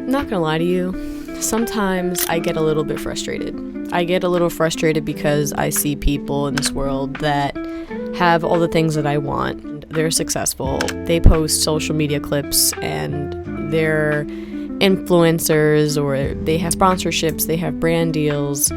Not gonna lie to you, sometimes I get a little bit frustrated. I get a little frustrated because I see people in this world that have all the things that I want. They're successful. They post social media clips and they're influencers, or they have sponsorships, they have brand deals,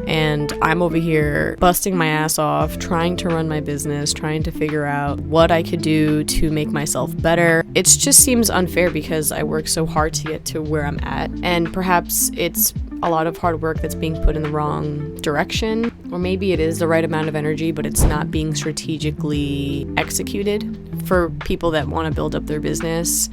and I'm over here busting my ass off, trying to run my business, trying to figure out what I could do to make myself better. It just seems unfair because I work so hard to get to where I'm at, and perhaps it's a lot of hard work that's being put in the wrong direction, or maybe it is the right amount of energy, but it's not being strategically executed. For people that want to build up their business,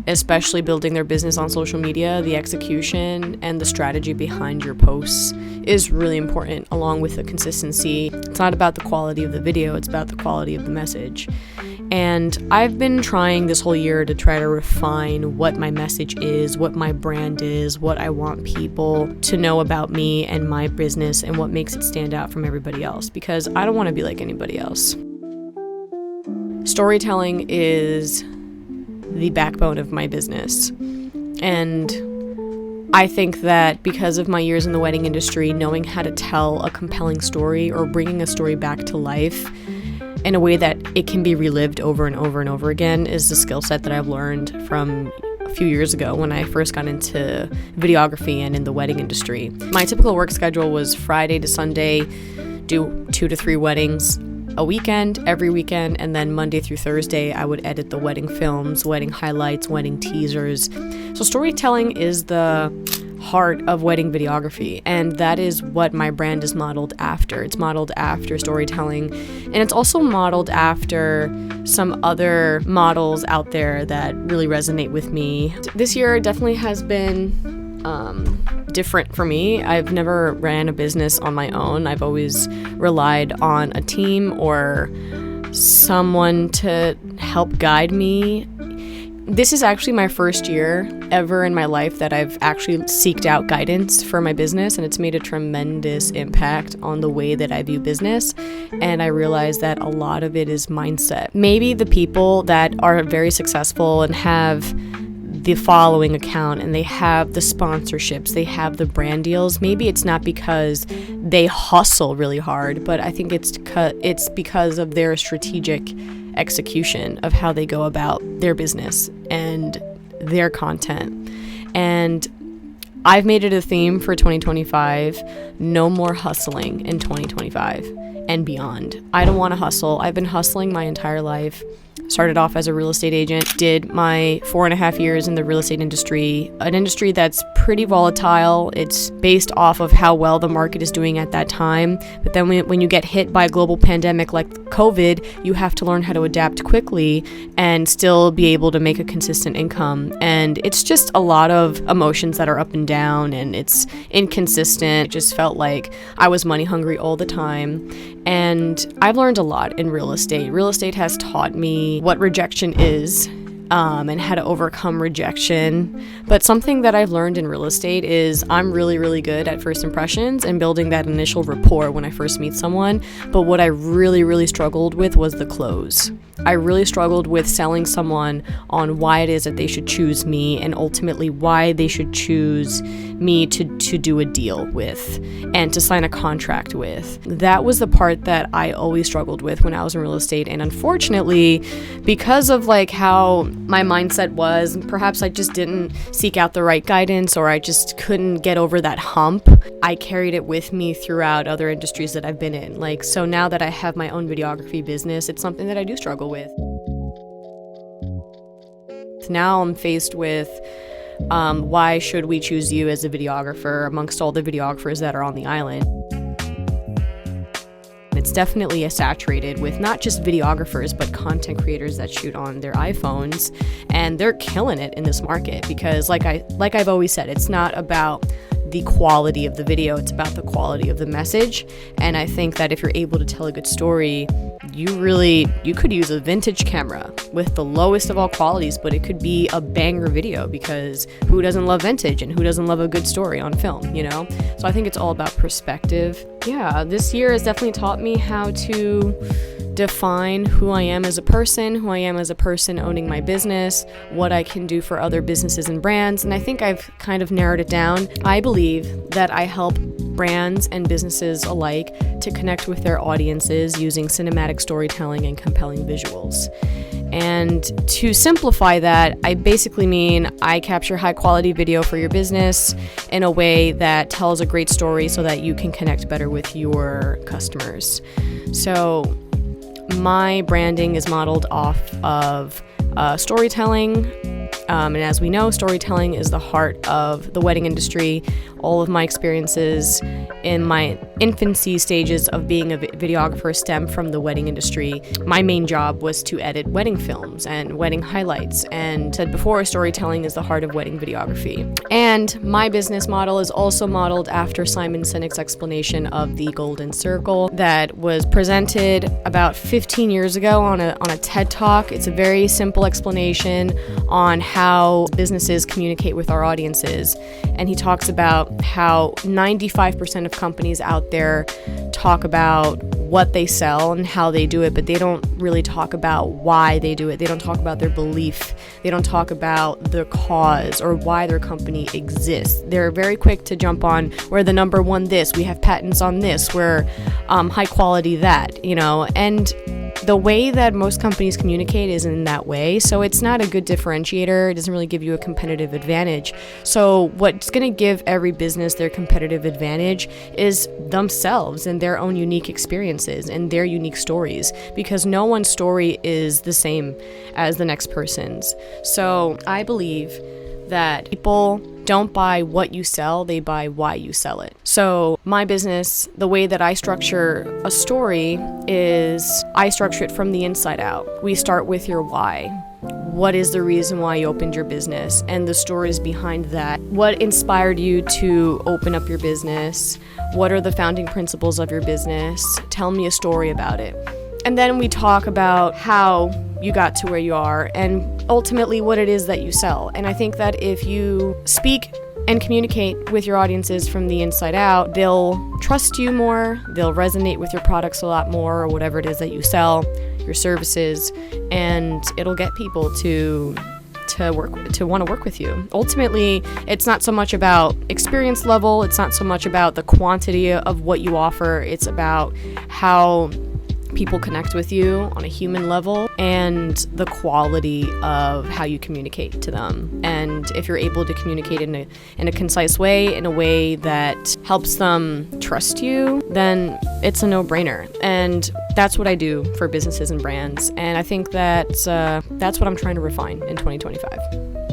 especially building their business on social media, the execution and the strategy behind your posts is really important, along with the consistency. It's not about the quality of the video, it's about the quality of the message. And I've been trying this whole year to try to refine what my message is, what my brand is, what I want people to know about me and my business, and what makes it stand out from everybody else, because I don't want to be like anybody else. Storytelling is the backbone of my business, and I think that because of my years in the wedding industry, knowing how to tell a compelling story or bringing a story back to life in a way that it can be relived over and over and over again is the skill set that I've learned from a few years ago when I first got into videography and in the wedding industry. My typical work schedule was Friday to Sunday, do 2 to 3 weddings a weekend, every weekend, and then Monday through Thursday I would edit the wedding films, wedding highlights, wedding teasers. So storytelling is the heart of wedding videography, and that is what my brand is modeled after. It's modeled after storytelling, and it's also modeled after some other models out there that really resonate with me. This year definitely has been different for me. I've never ran a business on my own. I've always relied on a team or someone to help guide me. This is actually my first year ever in my life that I've actually seeked out guidance for my business, and it's made a tremendous impact on the way that I view business. And I realize that a lot of it is mindset. Maybe the people that are very successful and have the following account and they have the sponsorships, they have the brand deals, maybe it's not because they hustle really hard, but I think it's because of their strategic execution of how they go about their business and their content. And I've made it a theme for 2025, no more hustling in 2025 and beyond. I don't want to hustle. I've been hustling my entire life. Started off as a real estate agent, did my 4.5 years in the real estate industry, an industry that's pretty volatile. It's based off of how well the market is doing at that time. But then when you get hit by a global pandemic like COVID, you have to learn how to adapt quickly and still be able to make a consistent income. And it's just a lot of emotions that are up and down, and it's inconsistent. It just felt like I was money hungry all the time. And I've learned a lot in real estate. Real estate has taught me what rejection is, and how to overcome rejection. But something that I've learned in real estate is I'm really, really good at first impressions and building that initial rapport when I first meet someone. But what I really, really struggled with was the close. I really struggled with selling someone on why it is that they should choose me, and ultimately why they should choose me to do a deal with and to sign a contract with. That was the part that I always struggled with when I was in real estate. And unfortunately, because of like how my mindset was, perhaps I just didn't seek out the right guidance, or I just couldn't get over that hump. I carried it with me throughout other industries that I've been in. Like, so now that I have my own videography business, it's something that I do struggle with. Now I'm faced with why should we choose you as a videographer amongst all the videographers that are on the island? It's definitely saturated with not just videographers, but content creators that shoot on their iPhones, and they're killing it in this market because like I've always said, it's not about the quality of the video, it's about the quality of the message. And I think that if you're able to tell a good story, you could use a vintage camera with the lowest of all qualities, but it could be a banger video, because who doesn't love vintage and who doesn't love a good story on film, you know? So I think it's all about perspective. Yeah, this year has definitely taught me how to define who I am as a person, owning my business, what I can do for other businesses and brands. And I think I've kind of narrowed it down. I believe that I help brands and businesses alike to connect with their audiences using cinematic storytelling and compelling visuals. And to simplify that, I basically mean I capture high quality video for your business in a way that tells a great story so that you can connect better with your customers. So my branding is modeled off of storytelling. And as we know, storytelling is the heart of the wedding industry. All of my experiences in my infancy stages of being a videographer stem from the wedding industry. My main job was to edit wedding films and wedding highlights, and said before, storytelling is the heart of wedding videography. And my business model is also modeled after Simon Sinek's explanation of the Golden Circle that was presented about 15 years ago on a TED Talk. It's a very simple explanation on how businesses communicate with our audiences. And he talks about how 95% of companies out there talk about what they sell and how they do it, but they don't really talk about why they do it. They don't talk about their belief. They don't talk about the cause or why their company exists. They're very quick to jump on, we're the number one this, we have patents on this, we're high quality that, and the way that most companies communicate is in that way, so it's not a good differentiator. It doesn't really give you a competitive advantage. So what's going to give every business their competitive advantage is themselves and their own unique experiences and their unique stories, because no one's story is the same as the next person's. So I believe that people don't buy what you sell, they buy why you sell it. So my business, the way that I structure a story is I structure it from the inside out. We start with your why. What is the reason why you opened your business and the stories behind that? What inspired you to open up your business? What are the founding principles of your business? Tell me a story about it. And then we talk about how you got to where you are and ultimately what it is that you sell. And I think that if you speak and communicate with your audiences from the inside out, they'll trust you more, they'll resonate with your products a lot more, or whatever it is that you sell, your services, and it'll get people to want to work with you. Ultimately, it's not so much about experience level, it's not so much about the quantity of what you offer, it's about how people connect with you on a human level and the quality of how you communicate to them. And if you're able to communicate in a concise way, in a way that helps them trust you, then it's a no-brainer. And that's what I do for businesses and brands. And I think that's what I'm trying to refine in 2025.